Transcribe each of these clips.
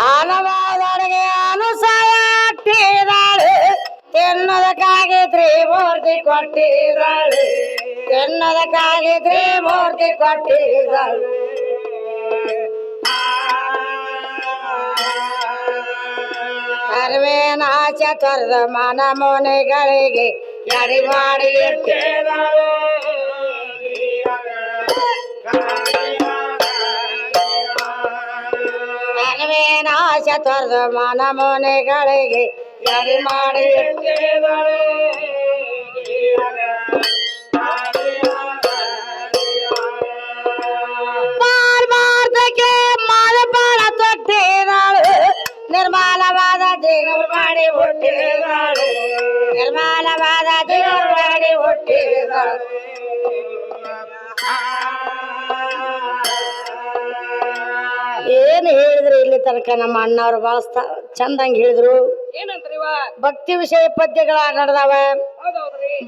ಆನವಾದೊಳಗೆ ಅನುಸಾಯ ತಿನ್ನೋದಕ್ಕಾಗಿ ತ್ರಿಮೂರ್ತಿ ಕೊಟ್ಟಿದ್ದಾಳೆ ತಿನ್ನೋದಕ್ಕಾಗಿ ತ್ರಿಮೂರ್ತಿ ಕೊಟ್ಟಿದ್ದಾಳೆ ಸರ್ವೇನಾಶ ತೊರೆದ ಮನ ಮುನಿಗಳಿಗೆ ಎಡಿ ಮಾಡಿ ಇಟ್ಟಿದ್ದಾಳೆ ಸರ್ವೇನಾಶ ತೊರೆದ ಮನ ಮುನಿಗಳಿಗೆ ಎಡಿ ಮಾಡಿ ಇಟ್ಟಿದ್ದಾಳೆ ನಿರ್ಮಲವಾದ ದೇವರು ಮಾಡಿ ಹುಟ್ಟಿದಾಳು ನಿರ್ಮಲವಾದ ದೇವರು ಮಾಡಿ ಹುಟ್ಟಿದಾಳು ಏನ್ ಹೇಳಿದ್ರು ಇಲ್ಲಿ ತನಕ ನಮ್ಮ ಅಣ್ಣವ್ರು ಬಹಳ ಚಂದಂಗ್ ಹೇಳಿದ್ರು ಭಕ್ತಿ ವಿಷಯ ಪದ್ಯಗಳ ನಡೆದಾವ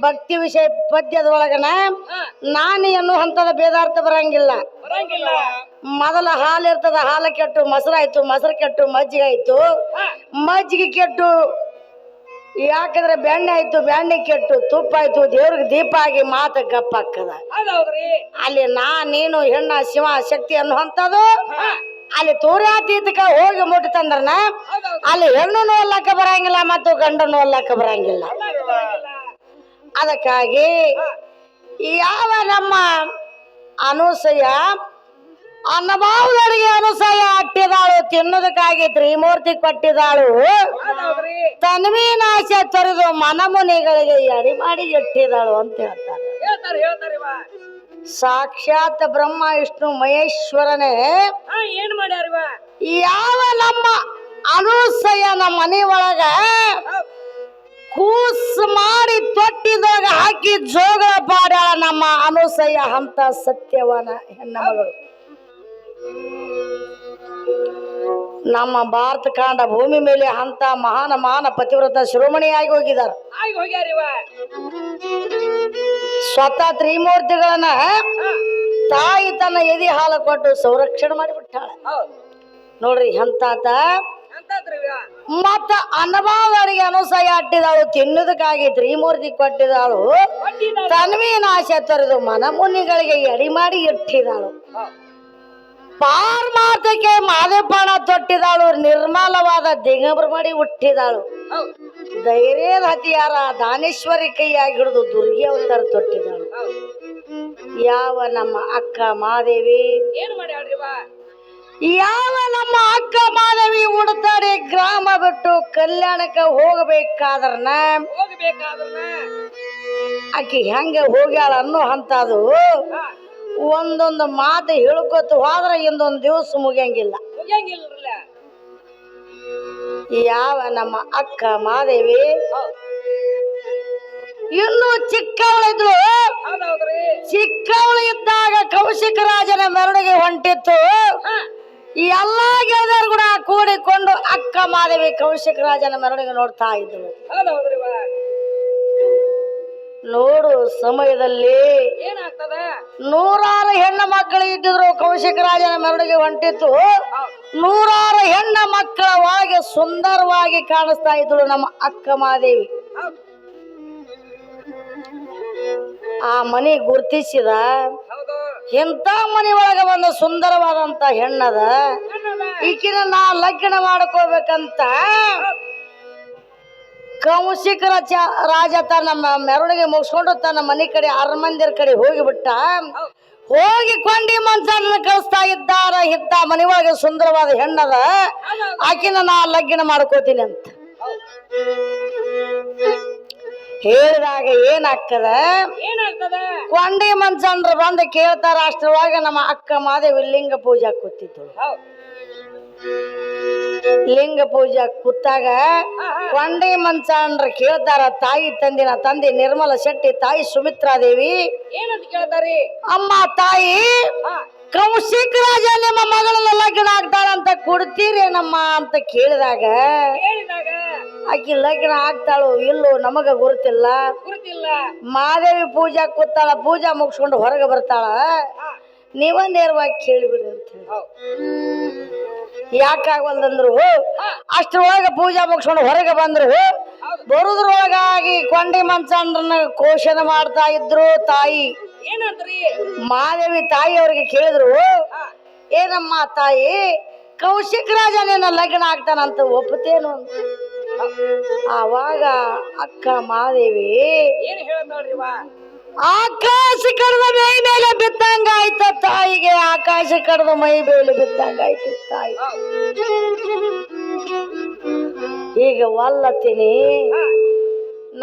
ಭಕ್ತಿ ವಿಷಯ ಪದ್ಯದೊಳಗನ ನಾನು ಎನ್ನುವಂತದ ಬೇದಾರ್ಥ ಬರಂಗಿಲ್ಲ ಮೊದಲ ಹಾಲು ಇರ್ತದ ಹಾಲು ಕೆಟ್ಟು ಮೊಸರಾಯ್ತು ಮೊಸರು ಕೆಟ್ಟು ಮಜ್ಜಿಗೆ ಆಯ್ತು ಮಜ್ಜಿಗೆ ಕೆಟ್ಟು ಯಾಕಂದ್ರೆ ಬೆಣ್ಣೆ ಆಯ್ತು ಬೆಣ್ಣೆ ಕೆಟ್ಟು ತುಪ್ಪ ಆಯ್ತು ದೇವ್ರಿಗೆ ದೀಪ ಆಗಿ ಮಾತ ಗಪ್ಪ ಹಾಕದ ಅಲ್ಲಿ ನೀನು ಹೆಣ್ಣ ಶಿವ ಶಕ್ತಿ ಅನ್ನುವಂಥದ್ದು ಅಲ್ಲಿ ತೂರ್ಯಾತೀತಕ ಹೋಗಿ ಮುಟ್ಟತಂದ್ರನ ಅಲ್ಲಿ ಹೆಣ್ಣು ನೋಡ್ಲಕ್ಕ ಬರಂಗಿಲ್ಲ ಮತ್ತು ಗಂಡು ನೋಡ್ಲಕ್ಕ ಬರಂಗಿಲ್ಲ ಅದಕ್ಕಾಗಿ ಯಾವ ನಮ್ಮ ಅನುಸೂಯ ಅನ್ನಭಾವದರಿಗೆ ಅನುಸೂಯ ಅಟ್ಟಿದಾಳು ತಿನ್ನೋದಕ್ಕಾಗಿ ತ್ರಿಮೂರ್ತಿ ಕೊಟ್ಟಿದಾಳು ತನ್ವೀನಾಶ ತೊರೆದು ಮನಮುನಿಗಳಿಗೆ ಎಡಿ ಮಾಡಿ ಇಟ್ಟಿದಾಳು ಅಂತ ಹೇಳ್ತಾರೆ ಸಾಕ್ಷಾತ್ ಬ್ರಹ್ಮ ವಿಷ್ಣು ಮಹೇಶ್ವರನೇ ಏನ್ ಮಾಡ್ಯಾರ ಯಾವ ನಮ್ಮ ಅನುಸೂಯನ ಮನೆ ಒಳಗ ಕೂಸ್ ಮಾಡಿ ತೊಟ್ಟಿದಾಗ ಹಾಕಿ ಜೋಗಳ ಪಾಡ್ಯಾಳ ನಮ್ಮ ಅನುಸೂಯ ಅಂತ ಸತ್ಯವನ ಹೆಣ್ಣ ಮಗಳು ನಮ್ಮ ಭಾರತ ಕಾಂಡ ಭೂಮಿ ಮೇಲೆ ಅಂತ ಮಹಾನ ಪತಿವ್ರತ ಶಿರೋಮಣಿಯಾಗಿ ಹೋಗಿದಾರ ಸ್ವತಃ ತ್ರಿಮೂರ್ತಿಗಳನ್ನ ತಾಯಿ ತನ್ನ ಎದಿ ಹಾಲು ಕೊಟ್ಟು ಸಂರಕ್ಷಣೆ ಮಾಡಿಬಿಟ್ಟಾಳ ನೋಡ್ರಿ ಎಂತಾತ ಮತ್ತ ಅನ್ನಭಾವರಿಗೆ ಅನುಸೂಯ ಅಟ್ಟಿದಾಳು ತಿನ್ನೋದಕ್ಕಾಗಿ ತ್ರಿಮೂರ್ತಿ ಕೊಟ್ಟಿದಾಳು ತನ್ವೀನಾಶ ತೊರೆದು ಮನಮುನಿಗಳಿಗೆ ಎಡಿ ಮಾಡಿ ಇಟ್ಟಿದಾಳು ಪಾರ್ಮಾರ್ಥಕ್ಕೆ ಮಾದೇಪಾಣ ತೊಟ್ಟಿದಾಳು ನಿರ್ಮಲವಾದ ದಿಗಂಬರ ಮಾಡಿ ಹುಟ್ಟಿದಾಳು ಧೈರ್ಯದ ಹತಿಯಾರ ದಾನೇಶ್ವರಿ ಕೈಯಾಗಿ ಹಿಡಿದು ದುರ್ಗಿ ಅವತಾರ ತೊಟ್ಟಿದಾಳು ಯಾವ ನಮ್ಮ ಅಕ್ಕ ಮಾದೇವಿ ಏನ್ ಮಾಡ್ಯಾಳ್ರಿ ಯಾವ ನಮ್ಮ ಅಕ್ಕ ಮಾದೇವಿ ಉಡ್ತಾಡೆ ಗ್ರಾಮ ಬಿಟ್ಟು ಕಲ್ಯಾಣಕ್ಕೆ ಹೋಗಬೇಕಾದ್ರನ ಆಕಿ ಹೆಂಗ ಹೋಗ್ಯಾಳ ಅನ್ನೋ ಅಂತದು ಒಂದೊಂದು ಮಾತು ಹೇಳ್ಕೊತ ಹೋದ್ರ ಇಂದೊಂದು ದಿವಸ ಮುಗಿಯಂಗಿಲ್ಲ ಯಾವ ನಮ್ಮ ಅಕ್ಕ ಮಾದೇವಿ ಇನ್ನು ಚಿಕ್ಕವಳಿದ್ರು ಚಿಕ್ಕವಳು ಇದ್ದಾಗ ಕೌಶಿಕ ರಾಜನ ಮೆರವಣಿಗೆ ಹೊಂಟಿತ್ತು ಎಲ್ಲಾ ಗೆಳೆಯರು ಕೂಡ ಕೂಡಿಕೊಂಡು ಅಕ್ಕ ಮಾದೇವಿ ಕೌಶಿಕ ರಾಜನ ಮೆರವಣಿಗೆ ನೋಡ್ತಾ ಇದ್ರು ನೋಡು ಸಮಯದಲ್ಲಿ ಏನಾಗ್ತದ 100 ಹೆಣ್ಣು ಮಕ್ಕಳು ಇದ್ದಿದ್ರು. ಕೌಶಿಕ ರಾಜನ ಮೆರವಣಿಗೆ ಹೊಂಟಿತ್ತು. 100 ಹೆಣ್ಣು ಮಕ್ಕಳ ಒಳಗೆ ಸುಂದರವಾಗಿ ಕಾಣಿಸ್ತಾ ಇದ್ರು ನಮ್ಮ ಅಕ್ಕ ಮಹಾದೇವಿ. ಹೌದ್ ಆ ಮನೆ ಗುರ್ತಿಸಿದ. ಹೌದು ಇಂಥ ಮನೆ ಒಳಗೆ ಒಂದು ಸುಂದರವಾದಂತ ಹೆಣ್ಣದ, ಈಕಿನ ನಾ ಲಗ್ನ ಮಾಡ್ಕೋಬೇಕಂತ ಕೌಶಿಕ ರಾಜ ತನ್ನ ಮೆರವಣಿಗೆ ಮುಗಿಸ್ಕೊಂಡು ತನ್ನ ಮನೆ ಕಡೆ ಅರಮಂದಿರ ಕಡೆ ಹೋಗಿಬಿಟ್ಟ. ಹೋಗಿ ಕೊಂಡಿ ಮನ್ಸನ್ನ ಕಳಿಸ್ತಾ ಇದ್ದಾರ. ಇಂಥ ಮನೆ ಒಳಗೆ ಸುಂದರವಾದ ಹೆಣ್ಣದ, ಆಕಿನ ನಾ ಲಗ್ನ ಮಾಡ್ಕೋತೀನಿ ಅಂತ ಹೇಳಿದಾಗ ಏನಾಗ್ತದ, ಏನಾಗ್ತದ ಕೊಂಡಿ ಮನ್ಸನ್ರು ಬಂದು ಕೇಳ್ತಾರ. ಅಷ್ಟ್ರೊಳಗ ನಮ್ಮ ಅಕ್ಕ ಮಾದೇವಿ ಲಿಂಗ ಪೂಜಾ ಕೂತಿದ್ದಳು. ಹೌದ್ ಲಿಂಗ ಪೂಜಾ ಕೂತಾಗ ಕೊಂಡಿ ಮನ್ಸನ್ರು ಕೇಳ್ತಾರ, ತಾಯಿ ತಂದಿನ ತಂದೆ ನಿರ್ಮಲ ಶೆಟ್ಟಿ, ತಾಯಿ ಸುಮಿತ್ರಾದೇವಿ, ಏನಂತ ಕೇಳ್ತಾರಿ? ಅಮ್ಮ ತಾಯಿ ಕೌಶಿಕ ರಾಜ ನಿಮ್ಮ ಮಗಳನ್ನ ಲಗ್ನ ಆಗ್ತಾಳಂತ ಕೊಡ್ತೀರೇನಮ್ಮ ಅಂತ ಕೇಳಿದಾಗ ಹೇಳಿದಾಗ ಆಕಿ ಲಗ್ನ ಆಗ್ತಾಳು ಇಲ್ಲೋ ನಮಗ ಗುರುತಿಲ್ಲ. ಗುರುತಿಲ್ಲ. ಮಾದೇವಿ ಪೂಜಾ ಕೂತಾಳ, ಪೂಜಾ ಮುಗಿಸ್ಕೊಂಡು ಹೊರಗೆ ಬರ್ತಾಳ. ನೀವ ನೇರವಾಗಿ ಕೇಳಿಬಿಡ್ರಿ ಅಂತ ಹೇಳಿ. ಯಾಕಾಗವಲ್ದಂದ್ರು ಅಷ್ಟ್ರೊಳಗ ಪೂಜಾ ಮುಗಿಸ್ಕೊಂಡು ಹೊರಗೆ ಬಂದ್ರು. ಬರುದ್ರೊಳಗಾಗಿ ಕೊಂಡಿ ಮನ್ಸಂಡ್ರನ್ನ ಕೋಶನ ಮಾಡ್ತಾ ಇದ್ರು ತಾಯಿ. ಏನಂದ್ರಿ? ಮಾದೇವಿ ತಾಯಿ ಅವ್ರಿಗೆ ಕೇಳಿದ್ರು, ಏನಮ್ಮ ತಾಯಿ ಕೌಶಿಕ ರಾಜ ನಿನ್ನ ಲಗ್ನ ಆಗ್ತಾನಂತ ಒಪ್ಪುತ್ತೇನು ಅಂತ. ಆವಾಗ ಅಕ್ಕ ಮಾದೇವಿ ಏನ್ ಹೇಳ್ತಾಳ್ರಿವ? ಆಕಾಶ ಕಡದ ಮೈ ಮೇಲೆ ಬಿದ್ದಂಗ ಆಯ್ತ ತಾಯಿಗೆ. ಆಕಾಶ ಕಡದ ಮೈ ಮೇಲೆ ಬಿದ್ದಂಗ ಆಯ್ತು ತಾಯಿ. ಈಗ ಒಲ್ಲತ್ತೀನಿ,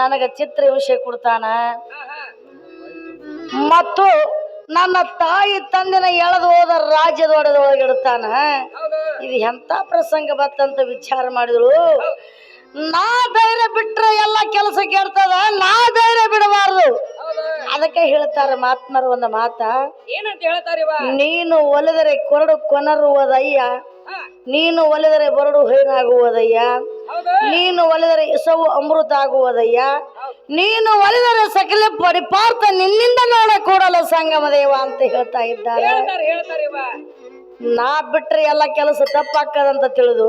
ನನಗ ಚಿತ್ರ ವಿಷಯ ಕೊಡ್ತಾನ ಮತ್ತು ನನ್ನ ತಾಯಿ ತಂದಿನ ಎಳೆದು ಹೋದ ರಾಜ್ಯದೊಳಗಿಡ್ತಾನ. ಇದು ಎಂತ ಪ್ರಸಂಗ ಬತ್ತಂತ ವಿಚಾರ ಮಾಡಿದಳು. ನಾ ಧೈರ್ಯ ಬಿಟ್ರೆ ಎಲ್ಲ ಕೆಲಸ ಕೆಡ್ತದ, ನಾ ಧೈರ್ಯ ಬಿಡಬಾರ್ದು. ಅದಕ್ಕೆ ಹೇಳ್ತಾರ ಮಾತ್ಮರ ಒಂದು ಮಾತ, ಏನಂತ ಹೇಳ್ತಾರಿವ? ನೀನು ಒಲಿದರೆ ಕೊರಡು ಕೊನರುವುದಯ್ಯ, ನೀನು ಒಲಿದರೆ ಬರಡು ಹೈನಾಗುವುದಯ್ಯ, ನೀನು ಒಲಿದರೆ ಇಸವು ಅಮೃತ ಆಗುವುದಯ್ಯ, ನೀನು ಒಲಿದರೆ ಸಕಲ ಪರಿಪಾರ್ಥ ನಿನ್ನಿಂದ ನೋಡ ಕೂಡಲ ಸಂಗಮ ದೇವ ಅಂತ ಹೇಳ್ತಾ ಇದ್ದಾರೆ. ನಾ ಬಿಟ್ರೆ ಎಲ್ಲ ಕೆಲಸ ತಪ್ಪಾಕ್ಕದಂತ ತಿಳಿದು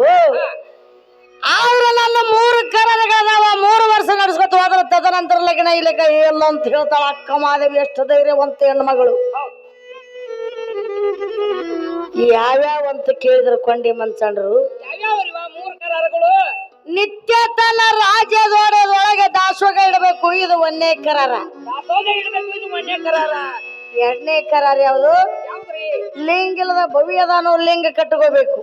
ಆದ್ರೆ ನನ್ನ 3 ಕರಗಳದಾವ, 3 ವರ್ಷ ನಡ್ಸ್ಕೊತ ಹೋದ್ರ ತದನಂತರ ಲಗ್ನ ಇಲ್ಲಕ ಇಲ್ಲ ಅಂತ ಹೇಳ್ತಾಳ ಅಕ್ಕ ಮಾದೇವಿ. ಎಷ್ಟು ಧೈರ್ಯವಂತ ಹೆಣ್ಮಗಳು. ಯಾವ್ಯಾವ ಅಂತ ಕೇಳಿದ್ರು ಕೊಂಡಿ ಮನ್ಸಂಡ್ರು. ನಿತ್ಯ ತನ್ನ ರಾಜ್ಯದೊಳಗೆ ದಾಸೋಗ ಇಡಬೇಕು, ಇದು 1ನೇ ಕರಾರ. 2ನೇ ಕರಾರ ಯಾವುದು? ಲಿಂಗಿಲ್ಲದ ಭವ್ಯದಾನು ಲಿಂಗ ಕಟ್ಕೋಬೇಕು.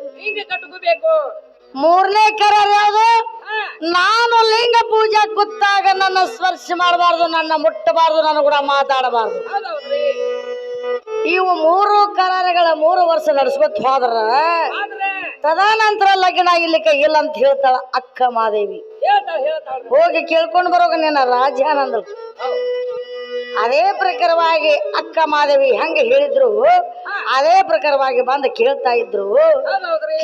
3ನೇ ಕರಾರ ಯಾವುದು? ನಾನು ಲಿಂಗ ಪೂಜಾ ಕೂತಾಗ ನನ್ನ ಸ್ಪರ್ಶ ಮಾಡಬಾರ್ದು, ನನ್ನ ಮುಟ್ಟಬಾರ್ದು, ನನ್ನ ಕೂಡ ಮಾತಾಡಬಾರ್ದು. ಇವು 3 ಕರಾರಗಳ 3 ವರ್ಷ ನಡ್ಸ್ಕೊತ ಹೋದ್ರ ತದನಂತರ ಲಗ್ನ ಇಲ್ಲಿಕ ಇಲ್ಲ ಅಂತ ಹೇಳ್ತಾಳ ಅಕ್ಕ ಮಾದೇವಿ. ಹೋಗಿ ಕೇಳ್ಕೊಂಡು ಬರೋಗ ನಿನ್ನ ರಾಜಾನಂದ. ಅದೇ ಪ್ರಕಾರವಾಗಿ ಅಕ್ಕ ಮಾದೇವಿ ಹೆಂಗ ಹೇಳಿದ್ರು ಅದೇ ಪ್ರಕಾರವಾಗಿ ಬಂದು ಕೇಳ್ತಾ ಇದ್ರು.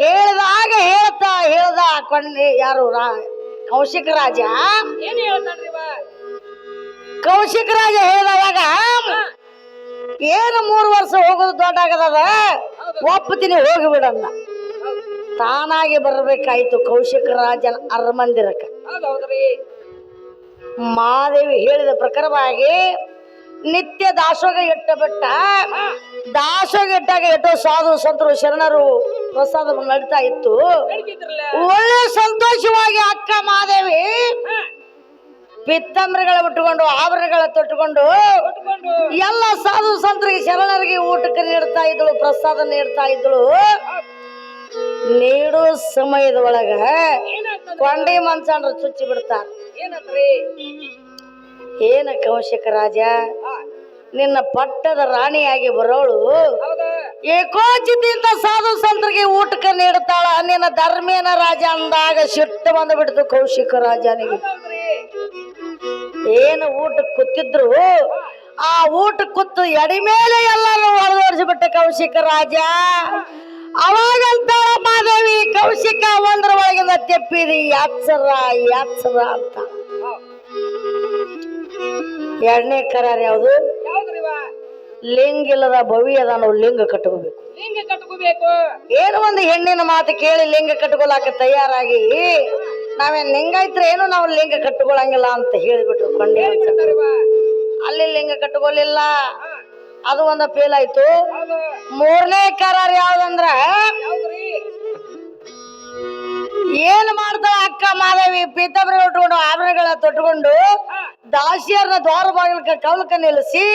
ಕೇಳಿದಾಗ ಹೇಳ್ದ ಕೊಂಡಿ ಯಾರು ಕೌಶಿಕ ರಾಜ. ಕೌಶಿಕ ರಾಜ ಹೇಳಿದವಾಗ ಏನು 3 ವರ್ಷ ಹೋಗೋದು ದೊಡ್ಡ ಆಗದ, ಒಪ್ಪತೀನಿ ಹೋಗಿಬಿಡಲ್ಲ. ತಾನಾಗಿ ಬರಬೇಕಾಯ್ತು ಕೌಶಿಕ ರಾಜನ ಅರಮಂದಿರಕ್ಕೆ. ಮಾದೇವಿ ಹೇಳಿದ ಪ್ರಕಾರವಾಗಿ ನಿತ್ಯ ದಾಸೋಗ ಇಟ್ಟ ಬಿಟ್ಟ. ದಾಸೋಗ ಇಟ್ಟಾಗ ಎಷ್ಟೋ ಸಾಧು ಸಂತರು ಶರಣರು ಪ್ರಸಾದ ನಡೀತಾ ಇತ್ತು. ಒಳ್ಳೆ ಸಂತೋಷವಾಗಿ ಅಕ್ಕ ಮಾದೇವಿ ಪಿತ್ತಂಬರಿಗಳ ಬಿಟ್ಟುಕೊಂಡು ಆಭರಣಗಳ ತೊಟ್ಟುಕೊಂಡು ಎಲ್ಲ ಸಾಧು ಸಂತರಿಗೆ ಶರಣರಿಗೆ ಊಟಕ್ಕೆ ನೀಡ್ತಾ ಇದ್ದಳು, ಪ್ರಸಾದ ನೀಡ್ತಾ ಇದ್ದಳು. ನೀಡೋ ಸಮಯದ ಒಳಗ ಕೊಂಡಿ ಮನ್ಸಂಡ್ರು ಚುಚ್ಚಿ ಬಿಡ್ತಾರ. ಏನ ಕೌಶಿಕ ರಾಜ ನಿನ್ನ ಪಟ್ಟದ ರಾಣಿಯಾಗಿ ಬರೋಳು ಏಕೋಚಿತಿಯಿಂದ ಸಾಧು ಸಂತರಿಗೆ ಊಟಕ್ಕೆ ನೀಡುತ್ತಾಳ, ನಿನ್ನ ಧರ್ಮೇನ ರಾಜ ಅಂದಾಗ ಸಿಟ್ಟು ಬಂದು ಬಿಡ್ತು ಕೌಶಿಕ ರಾಜನಿಗೆ. ಏನು ಊಟಕ್ಕೆ ಕೂತಿದ್ರು ಆ ಊಟ ಕೂತು ಎಡಿ ಮೇಲೆ ಎಲ್ಲರೂ ಹೊಡೆದೋಡಿಸಿಬಿಟ್ಟ ಕೌಶಿಕ ರಾಜ. ಅವಾಗಂತ ಮಾದೇವಿ ಕೌಶಿಕ ಒಂದ್ರ ಒಳಗಿಂದ ತೆಪ್ಪಿದಿ ಯಾತ್ಸರ ಅಂತ. ಎರಡನೇ ಕರಾರ ಯಾವುದು? ಯಾವ್ದ್ರಿವ? ಲಿಂಗ ಇಲ್ಲದ ಭವಿ ಅದ ನಾವು ಲಿಂಗ ಕಟ್ಕೋಬೇಕು. ಲಿಂಗ ಕಟ್ಕೋಬೇಕು. ಏನು ಒಂದು ಹೆಣ್ಣಿನ ಮಾತು ಕೇಳಿ ಲಿಂಗ ಕಟ್ಕೊಳಕ ತಯಾರಾಗಿ ನಾವೇನ್ ಲಿಂಗಾಯ್ತ್ರೆ ಏನು ನಾವು ಲಿಂಗ ಕಟ್ಕೊಳಂಗಿಲ್ಲ ಅಂತ ಹೇಳಿಬಿಟ್ರು ಕೊಂಡೆ. ಅಲ್ಲಿ ಲಿಂಗ ಕಟ್ಕೊಲಿಲ್ಲ, ಅದು ಒಂದು ಫೇಲ್ ಆಯ್ತು. ಮೂರನೇ ಕರಾರ ಯಾವ್ದಂದ್ರ ಏನ್ ಮಾಡ್ತಾಳ ಅಕ್ಕ ಮಾದೇವಿ ಪೀತಾಂಬರಿ ಉಟ್ಕೊಂಡು ಆಭರಣಗಳ ತೊಟ್ಕೊಂಡು ದಾಸಿಯರ್ನ ದ್ವಾರ ಬಾಗಿಲಕ ಕವಲಕ ನಿಲ್ಲಿಸಿ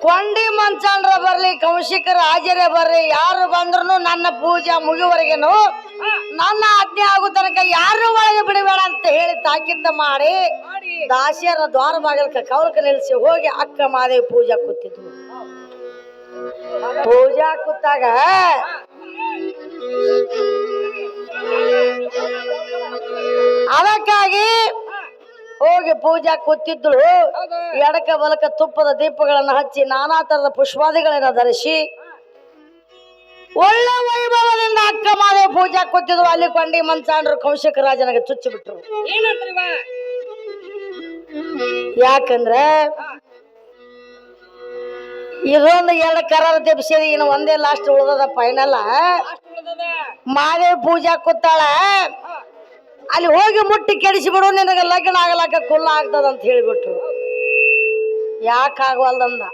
ಕೊಂಡಿ ಮಂಚಾಂಡ್ರ ಬರ್ಲಿ ಕೌಶಿಕರ ಹಾಜರೇ ಬರ್ರಿ ಯಾರು ಬಂದ್ರು ನನ್ನ ಪೂಜೆ ಮುಗಿವರೆಗೇನು ನನ್ನ ಆಜ್ಞೆ ಆಗೋ ತನಕ ಯಾರು ಒಳಗೆ ಬಿಡಬೇಡ ಅಂತ ಹೇಳಿ ತಾಕಿದ್ದ ಮಾಡಿ ದಾಸಿಯರ ದ್ವಾರ ಬಾಗಿಲಕ ಕವಲಕ ನಿಲ್ಲಿಸಿ ಹೋಗಿ ಅಕ್ಕ ಮಾದೇವಿ ಪೂಜಾ ಕೂತಿದ್ವು. ಪೂಜಾ ಕೂತಾಗ ಅದಕ್ಕಾಗಿ ಹೋಗಿ ಪೂಜಾ ಕೂತಿದ್ಳು. ಎಡಕ ಬಲಕ ತುಪ್ಪದ ದೀಪಗಳನ್ನು ಹಚ್ಚಿ ನಾನಾ ತರದ ಪುಷ್ಪಾದಿಗಳನ್ನ ಧರಿಸಿ ಒಳ್ಳೆ ವೈಭವದಿಂದ ಅಕ್ಕ ಮಾದೇವಿ ಪೂಜಾ ಕೂತಿದ್ರು. ಅಲ್ಲಿ ಕೊಂಡಿ ಮಂಚಾಂಡ್ರು ಕೌಶಿಕ ರಾಜನಿಗೆ ಚುಚ್ಚಿ ಬಿಟ್ರು. ಯಾಕಂದ್ರೆ ಇದೊಂದು ಎರಡು ಕರಾರ ತೆಪ್ಸಿದ, ಇನ್ನು ಒಂದೇ ಲಾಸ್ಟ್ ಉಳ್ದದ ಫೈನಲ್. ಮಾದೇವಿ ಪೂಜಾ ಕೂತಾಳ, ಅಲ್ಲಿ ಹೋಗಿ ಮುಟ್ಟಿ ಕೆಡಿಸಿ ಬಿಡು ನಿನಗೆ ಲಗ್ನ ಆಗಲಾಕ ಕುಲ್ಲ ಆಗ್ತದ ಅಂತ ಹೇಳಿಬಿಟ್ರು. ಯಾಕಾಗವಲ್ದಂದ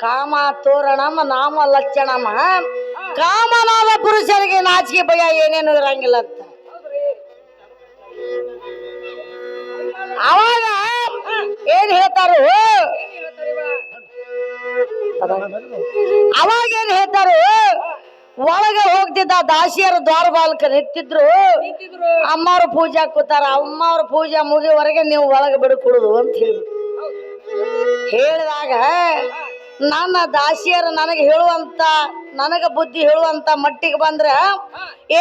ಕಾಮ ತೋರಣಮ್ಮ ನಾಮ ಲಕ್ಷಣಮ್ಮ, ಕಾಮನಾದ ಪುರುಷರಿಗೆ ನಾಚಿಕೆ ಭಯ ಏನೇನು ಇರಂಗಿಲ್ಲ ಅಂತ. ಅವಾಗ ಏನ್ ಹೇಳ್ತಾರು ಒಳಗ ಹೋಗ್ತಿದ್ದ ದಾಸಿಯರು ದ್ವಾರ ಬಾಲಕ ನಿಂತಿದ್ರು. ಅಮ್ಮವ್ರ ಪೂಜಾ ಕೂತಾರ, ಅಮ್ಮವ್ರ ಪೂಜಾ ಮುಗಿವರೆಗೆ ನೀವು ಒಳಗೆ ಬಿಡ್ಕೊಡುದು ಅಂತ ಹೇಳಿದಾಗ ನನ್ನ ದಾಸಿಯರು ನನಗೆ ಹೇಳುವಂತ ನನಗ ಬುದ್ಧಿ ಹೇಳುವಂತ ಮಟ್ಟಿಗೆ ಬಂದ್ರ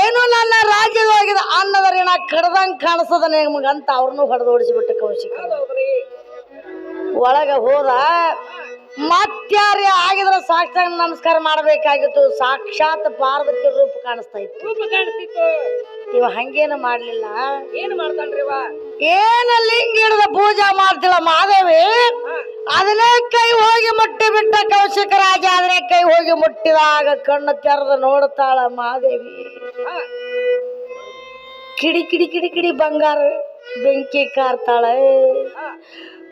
ಏನು ನನ್ನ ರಾಜ್ಯದೊಳಗಿದ ಅನ್ನದ ಋಣ ಕಡ್ದಂಗ್ ಕಾಣಿಸದ ನಿಮಗಂತ ಅವ್ರನ್ನೂ ಹೊಡೆದು ಓಡಿಸಿಬಿಟ್ಟು ಕೌಶಿಕ ಒಳಗ ಹೋದ. ಮತ್ಯಾರೇ ಆಗಿದ್ರ ಸಾಕ್ಷಾತ್ ನಮಸ್ಕಾರ ಮಾಡಬೇಕಾಗಿತ್ತು. ಸಾಕ್ಷಾತ್ ಪಾರ್ವತಿ ರೂಪ ಕಾಣಿಸ್ತಾ ಇತ್ತು. ಇವ ಹಂಗೇನು ಮಾಡ್ಲಿಲ್ಲ. ಏನ್ ಮಾಡ್ತಾನ್ರಿವ? ಏನ ಲಿಂಗ ಹಿಡಿದ ಪೂಜಾ ಮಾಡ್ತಿಲ್ಲ ಮಾದೇವಿ, ಅದನ್ನೇ ಕೈ ಹೋಗಿ ಮುಟ್ಟಿ ಬಿಟ್ಟ ಕೌಶಿಕ ರಾಜ. ಅದನ್ನೇ ಕೈ ಹೋಗಿ ಮುಟ್ಟಿದಾಗ ಕಣ್ಣು ತೆರೆದು ನೋಡ್ತಾಳ ಮಾದೇವಿ. ಕಿಡಿ ಕಿಡಿ ಕಿಡಿ ಕಿಡಿ ಬಂಗಾರ ಬೆಂಕಿ ಕಾರ್ತಾಳೆ.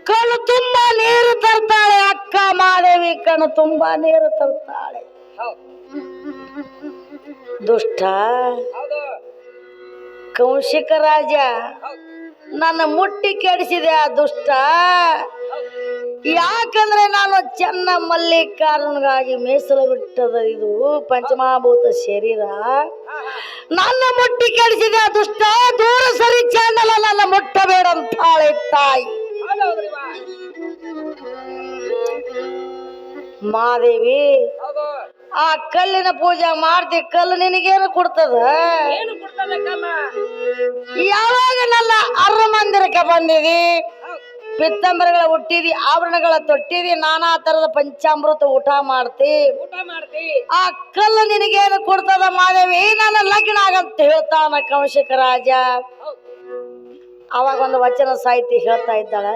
ಕಣ್ಣು ತುಂಬಾ ನೀರು ತರ್ತಾಳೆ ಅಕ್ಕ ಮಾದೇವಿ, ಕಣ್ಣು ತುಂಬಾ ನೀರು ತರ್ತಾಳೆ. ದುಷ್ಟ ಕೌಶಿಕ ರಾಜ ನನ್ನ ಮುಟ್ಟಿ ಕೆಡಿಸಿದೆ ಆ ದುಷ್ಟ. ಯಾಕಂದ್ರೆ ನಾನು ಚೆನ್ನ ಮಲ್ಲಿಕಾರ್ಜುನಗಾಗಿ ಮೀಸಲು ಬಿಟ್ಟದ ಇದು ಪಂಚಮಹಾಭೂತ ಶರೀರ. ನನ್ನ ಮುಟ್ಟಿ ಕೆಡಿಸಿದೆ ಆ ದುಷ್ಟ. ದೂರ ಸರಿ ಚೆನ್ನಲ್ಲ, ನನ್ನ ಮುಟ್ಟಬೇಡ ಅಂತಾಳೆ ತಾಯಿ ಮಾದೇವಿ. ಆ ಕಲ್ಲಿನ ಪೂಜೆ ಮಾಡ್ತಿ, ಕಲ್ಲು ನಿನಗೇನು ಕೊಡ್ತದ? ಯಾವಾಗ ನನ್ನ ಅರಮಂದಿರಕ್ಕೆ ಬಂದಿದಿ, ಪಿತ್ತಂಬರಿಗಳ ಹುಟ್ಟಿದಿ, ಆಭರಣಗಳ ತೊಟ್ಟಿದಿ, ನಾನಾ ತರದ ಪಂಚಾಮೃತ ಊಟ ಮಾಡ್ತಿ, ಆ ಕಲ್ಲು ನಿನಗೇನು ಕೊಡ್ತದ ಮಾದೇವಿ? ನನ್ನ ಲಗ್ನ ಆಗಂತ ಹೇಳ್ತಾನ ಕೌಶಿಕ ರಾಜ. ಅವಾಗ ಒಂದು ವಚನ ಸಾಹಿತಿ ಹೇಳ್ತಾ ಇದ್ದಾಳೆ,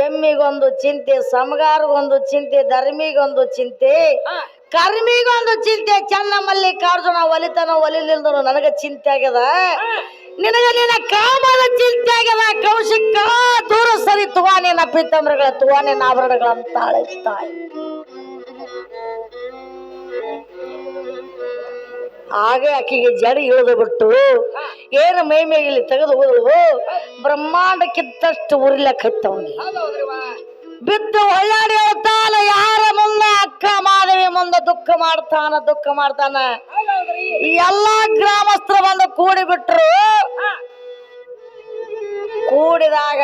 ಎಮ್ಮಿಗೊಂದು ಚಿಂತೆ, ಸಮಗಾರಿಗೊಂದು ಚಿಂತೆ, ಧರ್ಮಿಗೊಂದು ಚಿಂತೆ, ಕರ್ಮಿಗೊಂದು ಚಿಂತೆ, ಚೆನ್ನ ಮಲ್ಲಿಕಾರ್ಜುನ ಒಲಿತನ ಒಲಿಲಿಲ್ದನು ನನಗ ಚಿಂತೆ ಆಗ್ಯದ, ನಿನಗ ನಿನ್ನ ಕಾಮದ ಚಿಂತೆ ಆಗ್ಯದ ಕೌಶಿಕ. ದೂರ ಸರಿ ತುವಾನಿನ ಪಿತ್ತಂಬರಿಗಳ ತುವಾನಿನ ಆಭರಣಗಳಂತಾಳೆ ತಾಯಿ. ಹಾಗೆ ಆಕೆಗೆ ಜಡಿ ಇಳಿದು ಬಿಟ್ಟು ಏನು ಮೈ ಮೇಗಿಲಿ ತೆಗೆದು ಹೋದಳು. ಬ್ರಹ್ಮಾಂಡಕ್ಕಿದ್ದಷ್ಟು ಉರಿಲಕ್ಕತ್ತವನಿಗೆ ಬಿದ್ದು ಹೊಳ್ಳಾಡಿ ಹೇಳ್ತಾನ ಯಾರ ಮುಂದೆ ಅಕ್ಕ ಮಾದೇವಿ ಮುಂದೆ ದುಃಖ ಮಾಡ್ತಾನ. ಎಲ್ಲಾ ಗ್ರಾಮಸ್ಥರು ಬಂದು ಕೂಡಿ ಬಿಟ್ರು. ಕೂಡಿದಾಗ